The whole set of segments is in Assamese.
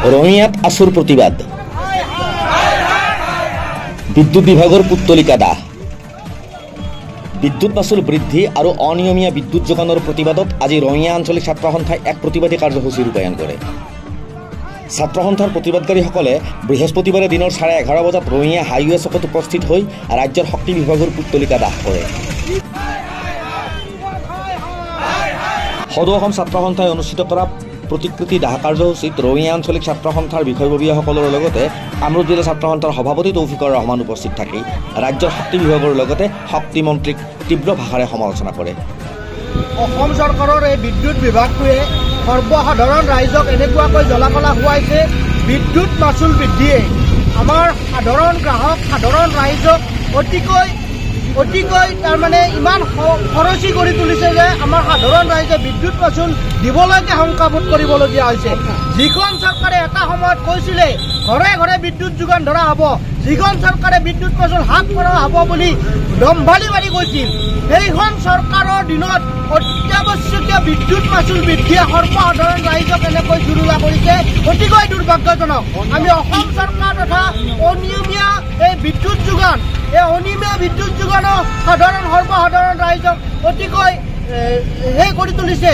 রঙিয়াত আসুর প্রতিবাদ বিদ্যুৎ বিভাগের পুত্তলিকা দাহ বিদ্যুৎ মাচুল বৃদ্ধি আর অনিয়মীয়া বিদ্যুৎ যোগানোর প্রতিবাদত আজি রঙিয়া আঞ্চলিক ছাত্র সন্থায় এক প্রতিবাদী কার্যসূচী রূপায়ণ করে। ছাত্র সন্থার প্রতিবাদকারীসকলে বৃহস্পতিবারে দিনের 11:30 বজাত রঙিয়া হাইওয়ে চকত উপস্থিত হয়ে রাজ্যের শক্তি বিভাগের পুত্তলিকা দাহ করে। সদৌ অসম ছাত্ৰ সন্থাই অনুষ্ঠিত কৰা প্ৰতিকৃতি দাহ কাৰ্যসূচীত ৰঙিয়া আঞ্চলিক ছাত্ৰ সন্থাৰ বিষয়ববীয়াসকলৰ লগতে কামৰূপ জিলা ছাত্ৰ সন্থাৰ সভাপতি তৌফিকৰ ৰহমান উপস্থিত থাকি ৰাজ্যৰ শক্তি বিভাগৰ লগতে শক্তি মন্ত্ৰীক তীব্ৰ ভাষাৰে সমালোচনা কৰে। অসম চৰকাৰৰ এই বিদ্যুৎ বিভাগটোৱে সৰ্বসাধাৰণ ৰাইজক এনেকুৱাকৈ জ্বলাকলা খুৱাইছে। বিদ্যুৎ মাচুল বৃদ্ধিয়ে আমাৰ সাধাৰণ গ্ৰাহক সাধাৰণ ৰাইজক অতিকৈ তাৰমানে ইমান খৰচী কৰি তুলিছে যে আমাৰ সাধাৰণ ৰাইজে বিদ্যুৎ মাচুল দিবলৈকে শংকাবোধ কৰিবলগীয়া হৈছে। যিখন চৰকাৰে এটা সময়ত কৈছিলে ঘৰে ঘৰে বিদ্যুৎ যোগান ধৰা হ'ব, যিখন চৰকাৰে বিদ্যুৎ মাচুল হ্ৰাস কৰা হ'ব বুলি দম্ভালি মাৰি কৈছিল, সেইখন চৰকাৰৰ দিনত অত্যাৱশ্যকীয় বিদ্যুৎ মাচুল বৃদ্ধিয়ে সৰ্বসাধাৰণ ৰাইজক এনেকৈ জুৰুলা কৰিছে, অতিকৈ দুৰ্ভাগ্যজনক। আমি অসম চৰকাৰ তথা অনিয়মীয়া এই বিদ্যুৎ যোগান অনিয়মীয়া বিদ্যুৎ যোগানো সৰ্বসাধাৰণ ৰাইজক অতিকৈ কৰি তুলিছে।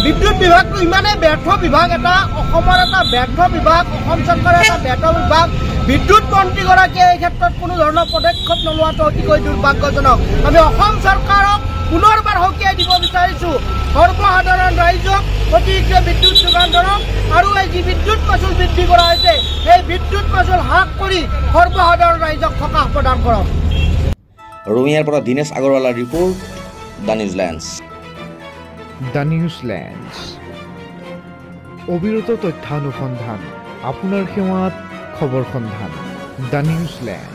বিদ্যুৎ বিভাগটো ইমানেই ব্যৰ্থ বিভাগ, এটা অসমৰ এটা ব্যৰ্থ বিভাগ, অসম চৰকাৰৰ এটা ব্যৰ্থ বিভাগ। বিদ্যুৎ মন্ত্ৰীগৰাকীয়ে এই ক্ষেত্ৰত কোনো ধৰণৰ পদক্ষেপ নোলোৱাটো অতিকৈ দুৰ্ভাগ্যজনক। আমি অসম চৰকাৰক পুনৰবাৰ সকীয়াই দিব বিচাৰিছোঁ, সৰ্বসাধাৰণ ৰাইজক অতিশীঘ্ৰে বিদ্যুৎ যোগান ধৰক আৰু এই যি বিদ্যুৎ মাচুল বৃদ্ধি কৰা হৈছে সেই বিদ্যুৎ মাচুল হ্ৰাস কৰি সৰ্বসাধাৰণ ৰাইজক সকাহ প্ৰদান কৰক। ৰঙিয়াৰ পৰা দীনেশ আগৰৱালাৰ ৰিপৰ্ট, দ্য নিউজিলেণ্ডছ। দ্য নিউজিলেণ্ডছ অবিৰত তথ্যানুসন্ধান, আপোনাৰ সেৱাত খবৰ সন্ধান। দ্য নিউজিলেণ্ডছ।